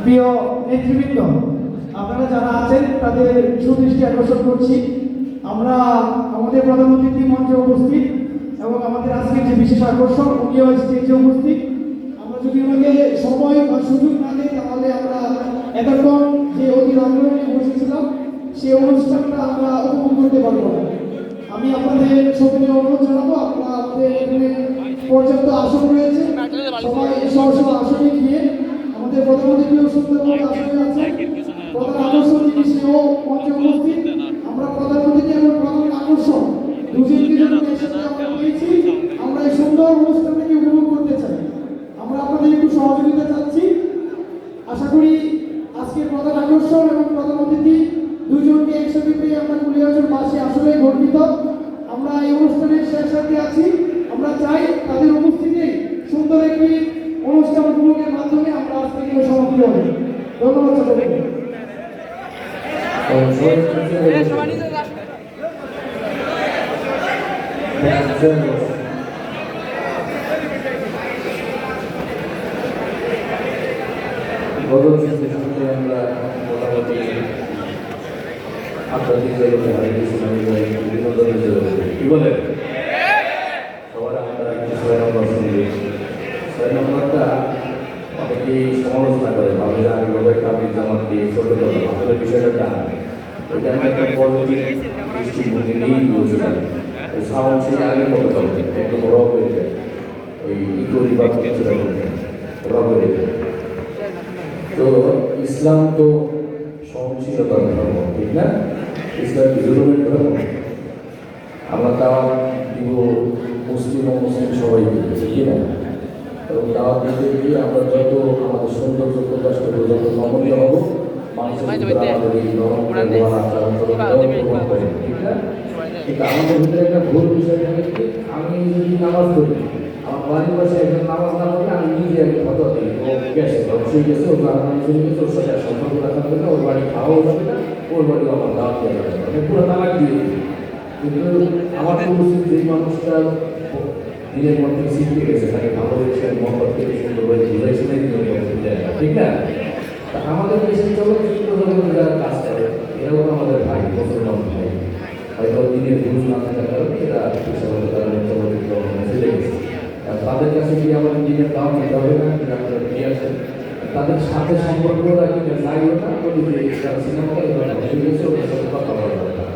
প্রিয় নেতৃবৃন্দ, আপনারা যারা আছেন তাদের সুদৃষ্টি আকর্ষণ করছি। আমরা আমাদের প্রধান অতিথি মঞ্চে উপস্থিত এবং আমাদের আজকের যে বিশেষ আকর্ষণ উনিও স্টেজে উপস্থিত। আমরা যদি ওনাকে সময় বা সুযোগ না দিই তাহলে আমরা এতক্ষণ যে অধীর আগ্রহ নিয়ে বসেছিলাম সেই অনুষ্ঠানটা আমরা উপভোগ করতে পারবো না। আমি আপনাদের সকলে অনুরোধ জানাবো, আপনারা আমাদের এখানে পর্যাপ্ত আসন রয়েছে, সবাই সব আসনে গিয়ে আমাদের প্রধান অতিথিও সুন্দরবন আসনে আছে। প্রধান আকর্ষণ যিনি সেও মঞ্চে উপস্থিত। আমরা প্রধান অতিথি এবং প্রধান আকর্ষণ দুজনকে যখন একসাথে আমরা পেয়েছি, আমরা এই সুন্দর অনুষ্ঠানটাকে উপভোগ করতে চাই। আমরা আপনাদের একটু সহযোগিতা চাচ্ছি। আশা করি আজকের প্রধান আকর্ষণ এবং প্রধান অতিথি দুজনকে একসাথে পেয়ে আমরা কুলিয়ারচরবাসী আসলে গর্বিত। আমরা এই অনুষ্ঠানের শেষে আছি। আমরা চাই তাদের উপস্থিতি সুন্দর একটি অনুষ্ঠান উপভোগের মাধ্যমে আমরা আজকে সমাপ্তি হবে। ধন্যবাদ সকলকে। আমরা মোটামুটি আপনাদের কি বলে সবার আমরা 6 নম্বর শুনবি। 6 নম্বরটা অনেকেই সমালোচনা করে, ভাবে যে আমি লোকের কাপড় জামাত দিয়ে ছোট কথা, আসলে বিষয়টা টান ওইটা আমি একটা পজিটিভ দৃষ্টিভঙ্গি নিয়েই বলছিলাম। সাউন্ড সেই আগে মতো চলবে, একটু বড় হয়ে যায়, ওই ইকোরি বা বড় হয়ে যায়। তো ইসলাম তো সহনশীলতার ধর্ম, ঠিক না? ইসলাম কি জুলুমের ধর্ম? আমরা দাওয়াত দিব মুসলিম ও মুসলিম সবাই দিতেছি, কি না? এবং দাওয়াত দিতে গিয়ে আমরা যত আমাদের সৌন্দর্য প্রকাশ করবো, যত নমনীয় হবো, মানুষের ভিতরে আমাদের এই নরম আচরণ করে, ঠিক না? কিন্তু আমাদের ভিতরে একটা ভুল বিষয় থাকে কি, আমি যদি নামাজ পড়ি, আমার বাড়ির পাশে একজন নামাজ না পড়লে আমি নিজে একটা ফটো দিই, ও গেছে অবশ্যই গেছে, ওর বাড়ি আমি চলে গেছে, ওর সাথে সম্পর্ক রাখা হবে না, ওর বাড়ি খাওয়াও যাবে না, ওর বাড়িও আমার দাওয়াত দেওয়া যাবে না, পুরো তালাক দিয়ে দিই। কিন্তু আমার তো উচিত যেই মানুষটা দিনের মধ্যে শিখতে গেছে তাকে ভালো হয়েছে মহব্বত থেকে সুন্দর করে বুঝাই শুনে ঠিক না? তা আমাদের দেশে চলচ্চিত্র জগতে যারা কাজ করে এরাও আমাদের ভাই, মুসলমান ভাই, হয়তো দিনের ভুল না থাকার কারণে এরা পেশাগত কারণে চলচ্চিত্র চলে গেছে। তাদের কাছে গিয়ে আমাদের দিনের দাম নিতে হবে না, আপনারা নিয়ে আসেন, তাদের সাথে সম্পর্ক রাখি যাইও না, বলি যে সিনেমাটা গেছে ওদের সাথে কথা বলা দরকার।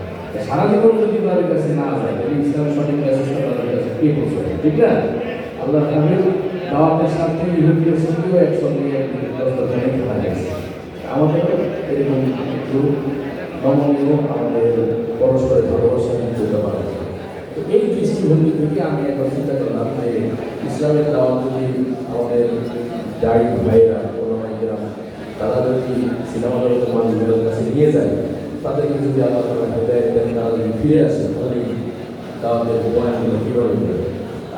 সারা জীবন যদি তাদের কাছে না যায়, ইসলাম সঠিক কাছে তাদের কাছে কে বলছে, ঠিক না? আল্লাহ তাদের দাওয়াতের সাথে ইহুদিদের সঙ্গেও একসঙ্গে খেলা গেছে। আমাদের এরকম নমনীয় আমাদের পরস্পরের ভালোবাসা করতে পারে। তো এই দৃষ্টিভঙ্গি থেকে আমি একবার চিন্তা করলাম যে ইসলামের দাওয়াত যদি আমাদের যাই ভাইয়েরা ওলামাইরা তারা যদি সিনেমা জগতের মানুষগুলোর কাছে নিয়ে যায়, তাদেরকে যদি আল্লাহ তাআলা হেদায়েত দেন, তারা যদি ফিরে আসে, তাহলে দাওয়াতের বয়ানগুলো কীভাবে করে?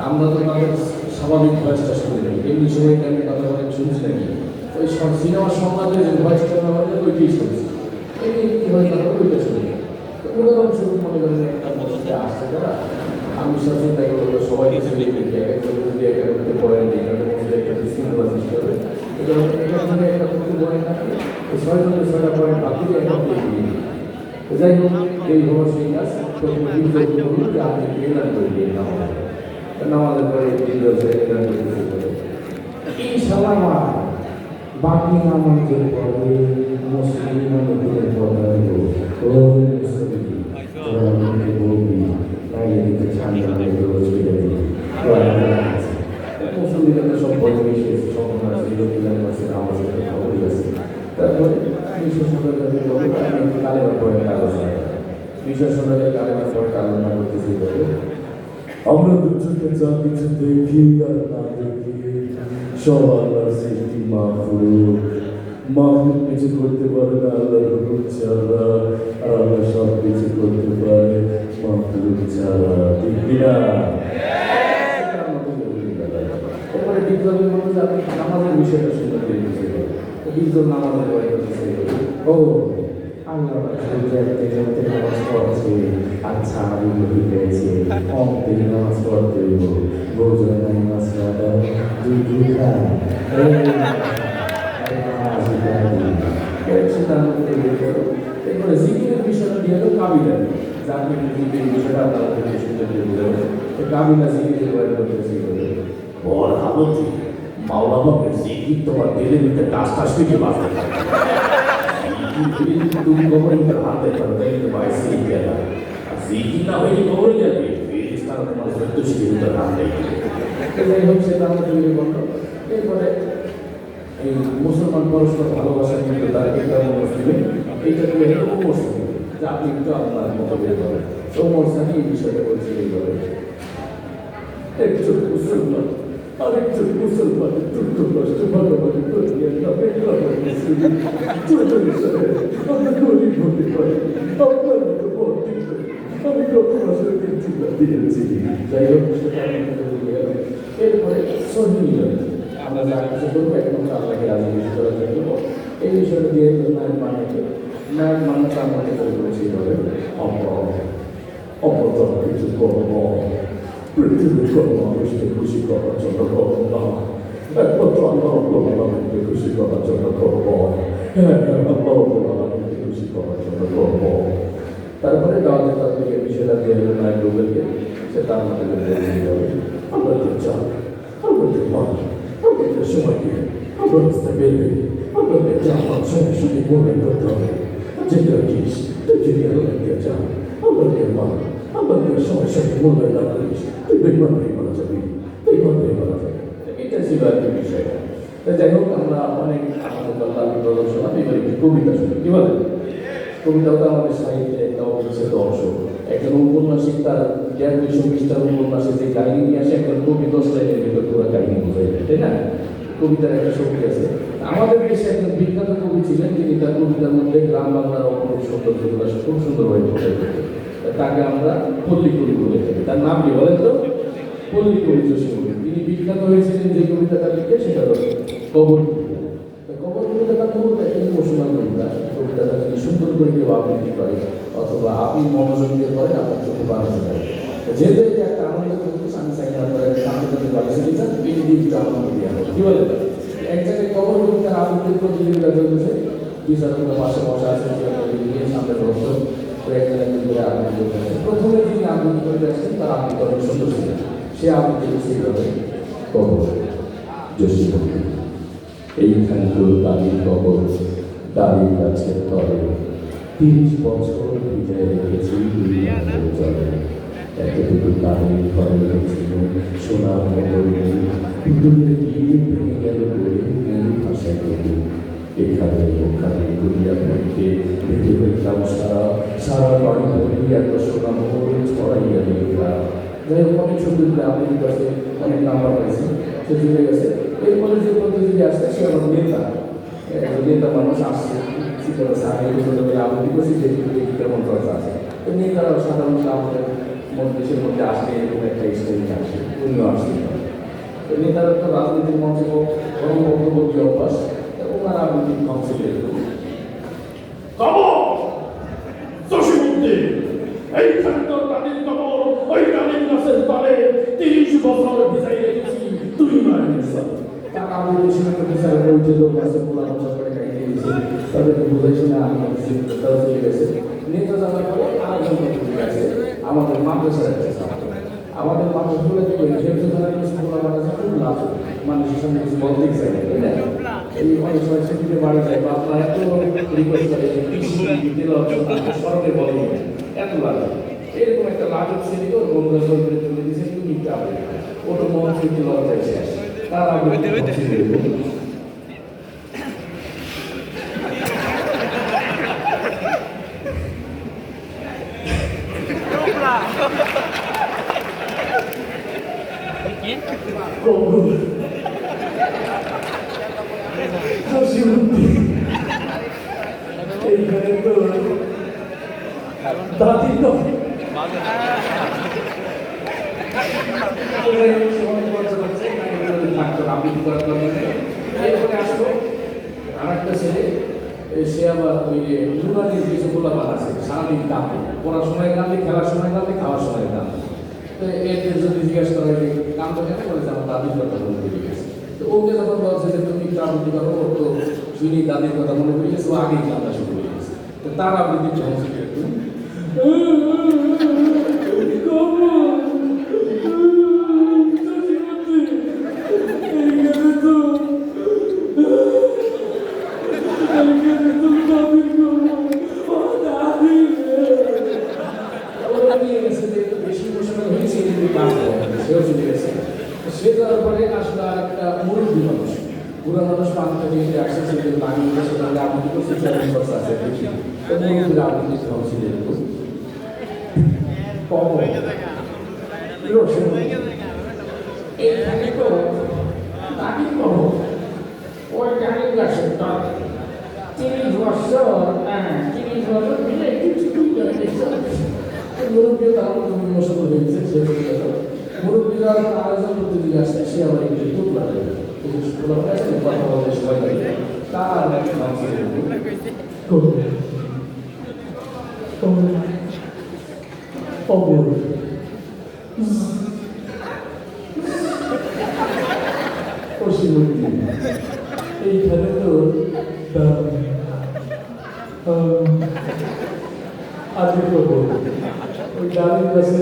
আমরা তো তাদের স্বাভাবিক ভয়েসটা শুনি নাকি, এমনি সময়কে আমি কথা বলে শুনছি নাকি, ওই সিনেমার সমাজের যে ভয়েসটা আমাদের ওইটাই শুনছি, এই কীভাবে তারা ওইটা শুনি। তো উদাহরণস্বরূপ মনে করেন একটা মসজিদে আসছে যারা, আমি সচেতন করবো সবাই কিছু লিখে দিই, এক একজন যদি একা করতে পড়েন দিই, তাহলে মসজিদে একটা বিশৃঙ্খলা সৃষ্টি হবে। এখানে একটা কিছু পয়েন্ট থাকে, ওই 6 জনের 6টা পয়েন্ট বাকি একটা দিয়ে দিয়ে দিই। যাই হোক, এই হলো সেই কাজ। প্রথমে আপনি এলান করে দিয়ে নামাজের পরে এলান করে এই সালামা বাকি নামাজের পরে মুসলিমের কথা হলো আমাকে বলবি লাগিয়ে দিতে ঠান্ডা মুসলিমরা তো সব বই মিশে সম্পূর্ণ আছে, আমাদের খবরই আছে। তারপরে কালেমার পরে কাগজ কালেমার পর কালেমা করতেছি বলে আমরা দুজনকে যা কিছু দেখি আর না দেখি সব আল্লাহর সৃষ্টি মাহফুজ কিছু করতে পারে না, আল্লাহর হুকুম ছাড়া, আর আল্লাহ সব কিছু করতে পারে মাহফুজ ছাড়া, ঠিক কিনা? এরপরে বিপ্লবী বলতে আপনি নামাজের বিষয়টা সুন্দর করে বুঝে বিপ্লব নামাজের পরে ও আল্লাহ নামাজ পড়ছে, আচ্ছা আমি বুঝে পেয়েছি অঙ্কে নামাজ পড়তে বোঝা নামাজ পড়া দুই তার মধ্যে বের করো। এরপরে জিকিরের বিষয়টা দিয়ে হলো কাবিলা, জাকির জিকিরের বিষয়টা আপনারা যদি সুন্দর করে বুঝে নেবেন। তো কাবিলা জিকিরের বাইরে করতেছি বল হাবতি মাওলা বাবার জিকির তোমার দিলের ভিতরে টাস টাস করে বাজতে থাকে। তুমি কবরের ভিতরে হাত দেখতে পারো, তাই তো বাইসে গেল আর জিকির না হয়ে কবরে যাবে তারা তোমার সত্য শিখে ভিতরে হাত দেখবে। যাই হোক সেটা আমরা তৈরি করলো। এরপরে এই মুসলমান পরস্পর ভালোবাসা কিন্তু তার এটা মুসলিমে এইটা করে ও মুসলিম যে আপনি একটু আপনার মতো বের করেন। ওমর সানি এই বিষয়টা বলছে এইভাবে, একজন মুসলমান আরেকজন মুসলমানের দুঃখ কষ্ট ভাগাভাগি করে নিয়ে তবে আমরা গরিব হতে পারি, আপনার মতো ভর্তি করে আমি কত বছর চিন্তা দিয়েছি। যাই হোক সেটা এরপরে সহিমিলন আমরা যা কিছু করবো একমাত্র আল্লাহকে রাজি খুশি করার জন্য এই বিষয়টা দিয়ে নায়ক মান্নাকে আমাকে করে করেছি এইভাবে অপরতম কিছু কর্ম পৃথিবীর কোনো মানুষকে খুশি করার জন্য করব না, একমাত্র আল্লাহ আমাকে খুশি করার জন্য করব। হ্যাঁ আল্লাহ আমাকে খুশি করার জন্য করব। তারপরে দাওয়াতের তার থেকে বিষয়টা দিয়ে হলো নায়ক রুবেলকে, সে তার মধ্যে দিয়ে যাবে আমাদের চান আমাদের মান আমাদের সময়কে আমরা রাস্তায় বেরবে আমাদের চাওয়ার সঙ্গে সঙ্গে মনে করতে হবে যেটা কিস তুই যদি আল্লাহকে চান আমাদের মান আমাদের সময় সঙ্গে মূল্যায়ন না করিস তুই বেমানই মারা যাবি, বেমানই মারা যাবে। এটা ছিল আর কি বিষয়টা। যাই হোক আমরা অনেক আমাদের কথা প্রদর্শন এবার একটি কবিতা শুনি, কি বলেন? কবিতাটা আমাদের সাহিত্যে একটা অবিচ্ছেদ্য অংশ। একজন উপন্যাসিক তার 150 পৃষ্ঠার উপন্যাসে যে কাহিনী নিয়ে আসে, একজন কবি 10 লাইনের ভিতর পুরো কাহিনী বোঝাই যায়, তাই না? কবিতার একটা শক্তি আছে। আমাদের দেশে একজন বিখ্যাত কবি ছিলেন, যিনি তার কবিতার মধ্যে গ্রাম বাংলার অপরূপ সৌন্দর্যগুলো খুব সুন্দরভাবে ফুটে উঠেছে। তাকে আমরা পল্লী কবি বলে থাকি। তার নাম কি বলেন তো? পল্লী কবি জসীমউদ্দীন। তিনি বিখ্যাত হয়েছিলেন যে কবিতাটা লিখে, সেটা হলো কবর কবিতা। কবর কবিতাটা খুব একটা ইমোশনাল কবিতা। কবিতাটা যদি সুন্দর করে কেউ আবৃত্তি করে অথবা আপনি মনোযোগ দিয়ে করেন, আপনার চোখে বাড়াতে পারে। যেহেতু এটা একটা আনন্দ পরিবেশ, আমি চাই আপনারা আনন্দের বাড়িতে দিচ্ছেন, এই দিকটা আনন্দ দিয়ে হবে, কি বলেন? এক জায়গায় কবর কবিতার আবৃত্তির প্রতিযোগিতা চলতেছে, বিচারকরা পাশে বসা আছে, সামনে দর্শক প্রথমে যিনি আবৃত্তি করে আসছেন তার আবৃত্তি অনেক সুন্দর ছিলেন। সে আবৃত্তি সেইভাবে কবর জসীমউদ্দীন এইখানে দাঁড়িয়ে কবর দাঁড়িয়ে গাছের তলে 30 বছর ভিজায় রেখেছি জলে। এতটুকু দাঁড়িয়ে ঘরে রেখেছিল সোনার মতো পুতুলের গিয়ে ভেঙে গেল বলে মেরু ভাষায় গেল এখানে ওখানে দুনিয়া ভেঙে ভেঙে ফেলতাম সারা বাড়ি ভর্তি এত সোনা মোহর ছড়াইয়া লেখা। যাই হোক অনেক সুন্দর করে আপনার কাছে অনেক নাম্বার পাইছে, সে চলে গেছে। এরপরে যে প্রতিযোগী আসছে সে আমার নেতা, নেতা মানুষ আসছে শীতের সামনে ছোটবেলা আবৃত্তি করছি, দেখি কেমন চর্চা আছে। তো নেতারা সাধারণত আমাদের দেশের মধ্যে আসলে এরকম একটা স্টাইল আসে, উনিও আসছে। তো নেতারা তো রাজনীতির মঞ্চে বরং বক্তব্য অভ্যাস, ওনার আবৃত্তি মঞ্চে এইখানে তোর দাদির কবর, ওই ডালিম গাছের তলে 30 বছর ভিজাই রেখেছি তুই নয় নিশ্চয়। তার আবৃত্তি শুনে তো বিচার বলছে লোক আছে পোলা বছর করে খাইয়ে দিয়েছে, তাদেরকে বুঝাইছে না তারা চলে গেছে। নেতা যাওয়ার পরে আরেকজন প্রতিযোগী আছে আমাদের মাদ্রাসার একটা ছাত্র। আমাদের মাদ্রাসাগুলো কি করি যেহেতু স্কুল মাদ্রাসা খুব লাভ মানুষের সঙ্গে কিছু বলতে চাই না, তাই না? এই অনেক সময় ছুটিতে বাড়ি যায় বা আপনারা এত রিকোয়েস্ট করে যে কৃষি সরকারি বলে এত লাগে, এরকম একটা লাজক শ্রেণী ওর বন্ধুরা চলতে চলে দিয়েছে, তুমি যাবে ওটা মন থেকে লজ্জায় শেষ। তার আগে এইখানে তো দাদি তো এরপরে আসলো আরেকটা ছেলে, সে আবার ওই নুরানির কিছু গোলাপান আছে, সারাদিন কাঁদে, পড়াশোনায় কাঁদে, খেলার সময় কাঁদে, খাওয়ার সময় কাঁদে। তো এদের যদি জিজ্ঞাসা করা হয় কাঁদতে কেন বলেছে আমার দাদির কথা বলতে গেছে। তো ওকে যখন বলছে যে তুমি একটু আবৃত্তি করো, ওর তো যিনি দাদির কথা মনে করে গেছে ও আগেই কান্না শুরু হয়ে গেছে। তো তার আবৃত্তি যখন শিখে একটু ওরা নিয়ে গেছে যে একটু বেশি ইমোশনাল হয়েছে এই জন্য কাজ করে সেও চলে গেছে। সে যাওয়ার পরে আসলে আর একটা মুরব্বী মানুষ বুড়া মানুষ পান্তা দিয়ে আসছে সেগুলো লাগিয়ে গেছে তাহলে আপনি তো সিচুয়েশন করতে আছে দেখি তো মুরব্বীরা আপনি কিছু ছিল একটু কম এইখানে তো তাকে কম ওই গাড়ি গাছে 30 বছর 30 বছর মিলে কিছু মুরব্বী তার মধ্যে ইমোশনাল হয়ে গেছে সে চলে গেল। মুরব্বীরা আরেকজন প্রতিযোগী আসছে সে আবার একটু টুক লাগে কথা বলতে সবাই লাগে তার এইখানে তো আজকে করবো ওই ডালের কাছে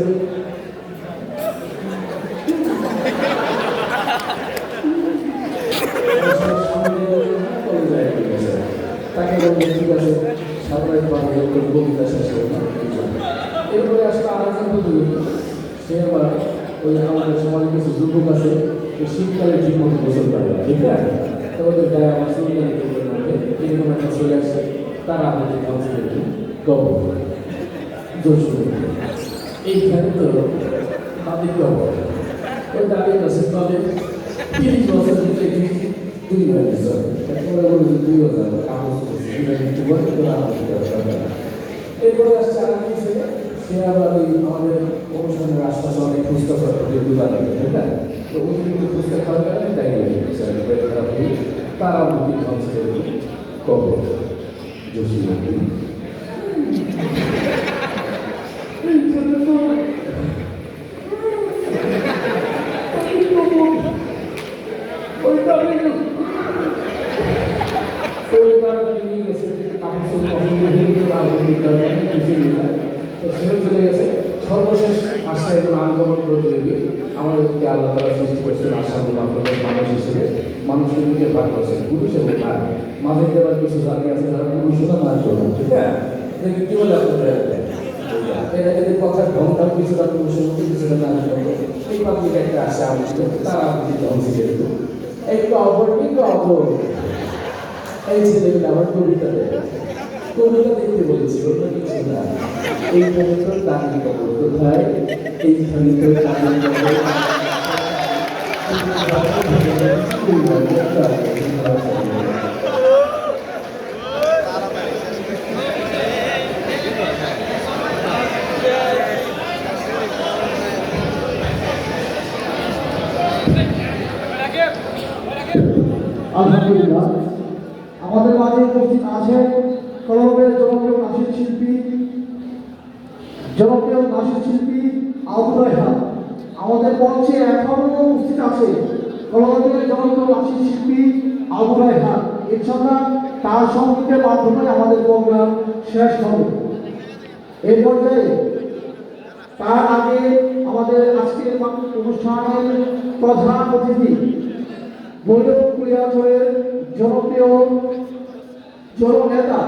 তাকে ঠিক আছে সাধারণ মানুষের কবিতা শেষ করলাম। এরপরে আসলে আরেকজন প্রতিযোগী সে আবার ওই আমাদের সমাজে কিছু যুবক আছে শীতকালে ঠিক মতো গোসল করে না, ঠিক আছে তো ওদের গায়ে আমার শীতকালে এরকম একটা চলে আসছে তারা আমাদের কাউন্সিলের গল্প এইখানে তো তাদের গল্প ওই দাঁড়িয়ে আছে তবে 30 বছর থেকে 2 বছর ওরা বলছে 2000 কাগজ করছে এরপরে আসছে আর কি ছেলে সে আবার ওই আমাদের অনুষ্ঠানের আশপাশে অনেক পুস্তক দোকান আছে ঠিক আছে তো ওই কিন্তু পুস্তক খাওয়ার কারণে তাই তারা দুটি কাউন্সিলের কবর যোশী সর্বশেষ আশা এবং আন্দোলন প্রতিযোগী আমাদেরকে আল্লাহ তারা সৃষ্টি করেছেন আশাগুলো আপনাদের মানুষ হিসেবে মানুষের দিকে ভাগ করেছেন পুরুষ এবং নারী মাঝে দেওয়ার কিছু জাতি আছে যারা পুরুষরা নারী করবেন ঠিক আছে দেখি কি বলে আপনাদের এরা যদি কথার ঢংটাও কিছুটা পুরুষের মধ্যে কিছুটা নারী করবে এই পাবলিক একটা আশা আমাদের তারা আপনি অংশীদার একটু অপর কিন্তু অপর এই ছেলেগুলো আমার কবিতা কবিতা দেখতে বলেছি অন্য কিছু না এইখানে তো দাঁড়িয়ে কবর কোথায় এইখানে তো দাঁড়িয়ে আলহামদুলিল্লাহ আমাদের মাঝে উপস্থিত আছেন কলমের জনপ্রিয় নাচের শিল্পী আবু রায়হান। আমাদের মঞ্চে এখনো উপস্থিত আছে কলমের জনপ্রিয় নাচের শিল্পী আবু রায়হান। ইনশাআল্লাহ তার সঙ্গীতের মাধ্যমে আমাদের প্রোগ্রাম শেষ হবে। এই পর্যায়ে তার আগে আমাদের আজকের অনুষ্ঠানের প্রধান অতিথি ভৈরব কুড়িয়াচরের জনপ্রিয় জননেতা